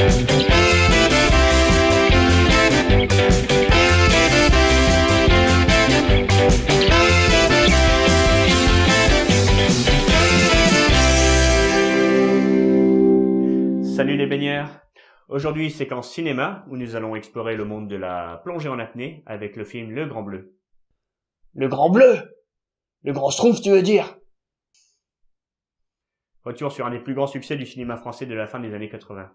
Salut les baigneurs! Aujourd'hui, séquence cinéma où nous allons explorer le monde de la plongée en apnée avec le film Le Grand Bleu. Le Grand Bleu? Le Grand Schtroumpf, tu veux dire? Retour sur un des plus grands succès du cinéma français de la fin des années 80.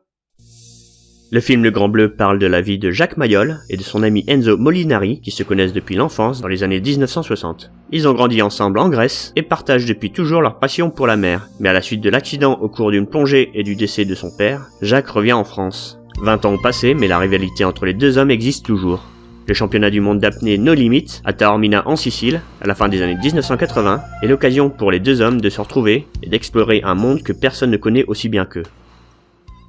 Le film Le Grand Bleu parle de la vie de Jacques Mayol et de son ami Enzo Molinari qui se connaissent depuis l'enfance dans les années 1960. Ils ont grandi ensemble en Grèce et partagent depuis toujours leur passion pour la mer. Mais à la suite de l'accident au cours d'une plongée et du décès de son père, Jacques revient en France. 20 ans ont passé, mais la rivalité entre les deux hommes existe toujours. Le championnat du monde d'apnée No Limit à Taormina en Sicile, à la fin des années 1980, est l'occasion pour les deux hommes de se retrouver et d'explorer un monde que personne ne connaît aussi bien qu'eux.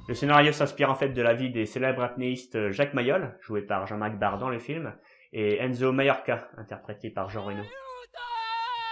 Le scénario s'inspire en fait de la vie des célèbres apnéistes Jacques Mayol, joué par Jean-Marc Barr dans le film, et Enzo Mallorca, interprété par Jean Reno.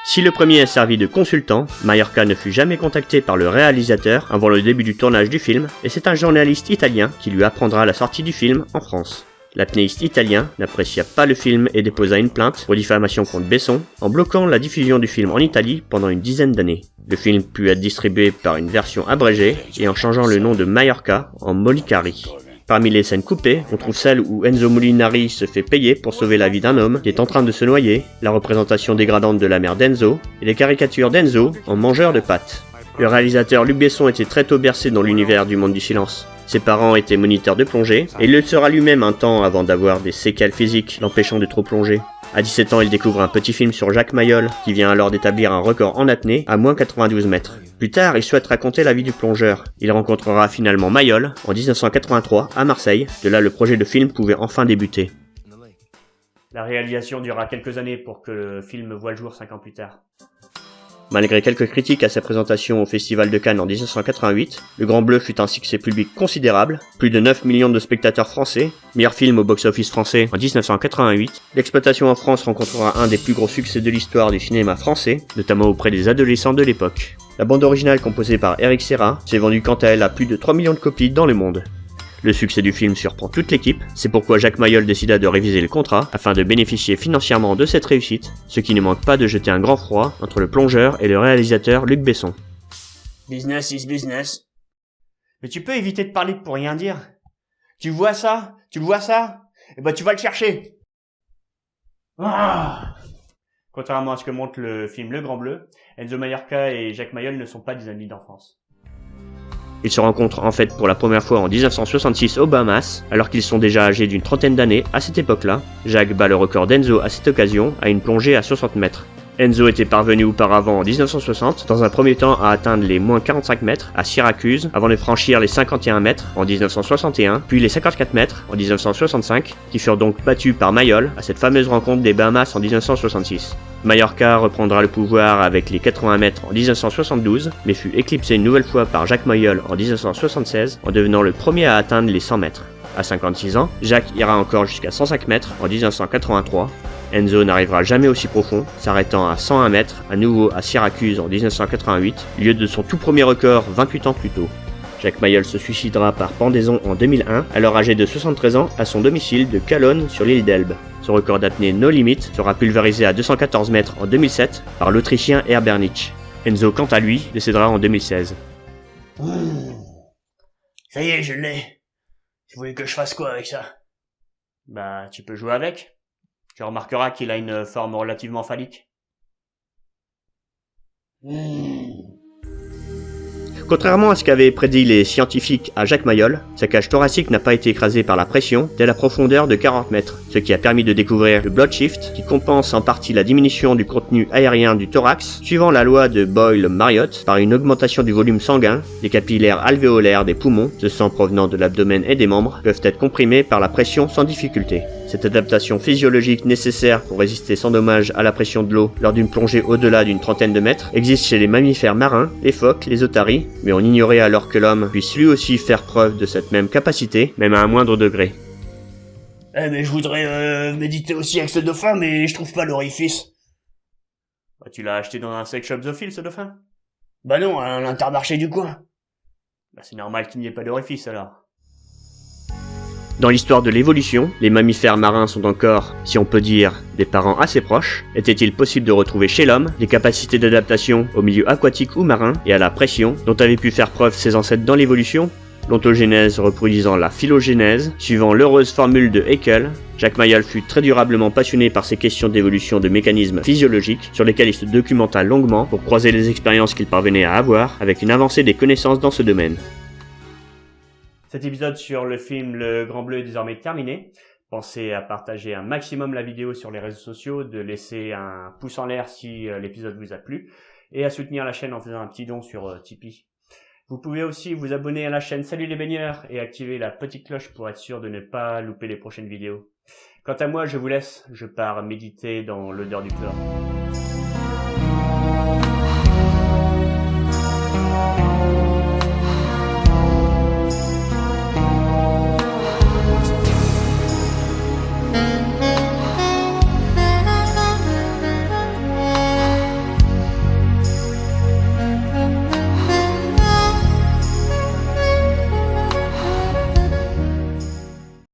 Si le premier a servi de consultant, Mallorca ne fut jamais contacté par le réalisateur avant le début du tournage du film, et c'est un journaliste italien qui lui apprendra la sortie du film en France. L'apnéiste italien n'apprécia pas le film et déposa une plainte pour diffamation contre Besson en bloquant la diffusion du film en Italie pendant une dizaine d'années. Le film put être distribué par une version abrégée et en changeant le nom de Mallorca en Molicari. Parmi les scènes coupées, on trouve celle où Enzo Molinari se fait payer pour sauver la vie d'un homme qui est en train de se noyer, la représentation dégradante de la mère d'Enzo et les caricatures d'Enzo en mangeur de pâtes. Le réalisateur Luc Besson était très tôt bercé dans l'univers du monde du silence. Ses parents étaient moniteurs de plongée, et il le sera lui-même un temps avant d'avoir des séquelles physiques l'empêchant de trop plonger. À 17 ans, il découvre un petit film sur Jacques Mayol, qui vient alors d'établir un record en apnée à moins 92 mètres. Plus tard, il souhaite raconter la vie du plongeur. Il rencontrera finalement Mayol en 1983 à Marseille, de là le projet de film pouvait enfin débuter. La réalisation durera quelques années pour que le film voie le jour 5 ans plus tard. Malgré quelques critiques à sa présentation au Festival de Cannes en 1988, Le Grand Bleu fut un succès public considérable, plus de 9 millions de spectateurs français, meilleur film au box-office français en 1988. L'exploitation en France rencontrera un des plus gros succès de l'histoire du cinéma français, notamment auprès des adolescents de l'époque. La bande originale composée par Eric Serra s'est vendue quant à elle à plus de 3 millions de copies dans le monde. Le succès du film surprend toute l'équipe, c'est pourquoi Jacques Mayol décida de réviser le contrat afin de bénéficier financièrement de cette réussite, ce qui ne manque pas de jeter un grand froid entre le plongeur et le réalisateur Luc Besson. Business is business. Mais tu peux éviter de parler pour rien dire. Tu vois ça? Tu le vois ça? Eh ben tu vas le chercher. Ah. Contrairement à ce que montre le film Le Grand Bleu, Enzo Mallorca et Jacques Mayol ne sont pas des amis d'enfance. Ils se rencontrent en fait pour la première fois en 1966 aux Bahamas, alors qu'ils sont déjà âgés d'une trentaine d'années à cette époque-là. Jacques bat le record d'Enzo à cette occasion à une plongée à 60 mètres. Enzo était parvenu auparavant en 1960, dans un premier temps à atteindre les moins 45 mètres à Syracuse, avant de franchir les 51 mètres en 1961, puis les 54 mètres en 1965, qui furent donc battus par Mayol à cette fameuse rencontre des Bahamas en 1966. Mallorca reprendra le pouvoir avec les 80 mètres en 1972, mais fut éclipsé une nouvelle fois par Jacques Mayol en 1976, en devenant le premier à atteindre les 100 mètres. À 56 ans, Jacques ira encore jusqu'à 105 mètres en 1983. Enzo n'arrivera jamais aussi profond, s'arrêtant à 101 mètres, à nouveau à Syracuse en 1988, lieu de son tout premier record 28 ans plus tôt. Jacques Mayol se suicidera par pendaison en 2001, alors âgé de 73 ans, à son domicile de Calonne sur l'île d'Elbe. Son record d'apnée No Limit sera pulvérisé à 214 mètres en 2007 par l'Autrichien Herbernich. Enzo, quant à lui, décédera en 2016. Ça y est, je l'ai. Tu voulais que je fasse quoi avec ça? Bah, tu peux jouer avec. Tu remarqueras qu'il a une forme relativement phallique. Contrairement à ce qu'avaient prédit les scientifiques à Jacques Mayol, sa cage thoracique n'a pas été écrasée par la pression dès la profondeur de 40 mètres, ce qui a permis de découvrir le blood shift qui compense en partie la diminution du contenu aérien du thorax, suivant la loi de Boyle-Marriott, par une augmentation du volume sanguin, des capillaires alvéolaires des poumons, ce sang provenant de l'abdomen et des membres, peuvent être comprimés par la pression sans difficulté. Cette adaptation physiologique nécessaire pour résister sans dommage à la pression de l'eau lors d'une plongée au-delà d'une trentaine de mètres existe chez les mammifères marins, les phoques, les otaries, mais on ignorait alors que l'homme puisse lui aussi faire preuve de cette même capacité, même à un moindre degré. Mais je voudrais méditer aussi avec ce dauphin, mais je trouve pas l'orifice. Bah, tu l'as acheté dans un sex shop zoophile, ce dauphin? Bah non, à l'Intermarché du coin. Bah c'est normal qu'il n'y ait pas d'orifice alors. Dans l'histoire de l'évolution, les mammifères marins sont encore, si on peut dire, des parents assez proches. Était-il possible de retrouver chez l'homme des capacités d'adaptation au milieu aquatique ou marin et à la pression dont avaient pu faire preuve ses ancêtres dans l'évolution? L'ontogénèse reproduisant la phylogénèse, suivant l'heureuse formule de Haeckel, Jacques Mayol fut très durablement passionné par ces questions d'évolution de mécanismes physiologiques sur lesquels il se documenta longuement pour croiser les expériences qu'il parvenait à avoir avec une avancée des connaissances dans ce domaine. Cet épisode sur le film Le Grand Bleu est désormais terminé. Pensez à partager un maximum la vidéo sur les réseaux sociaux, de laisser un pouce en l'air si l'épisode vous a plu, et à soutenir la chaîne en faisant un petit don sur Tipeee. Vous pouvez aussi vous abonner à la chaîne Salut les baigneurs et activer la petite cloche pour être sûr de ne pas louper les prochaines vidéos. Quant à moi, je vous laisse, je pars méditer dans l'odeur du chlore.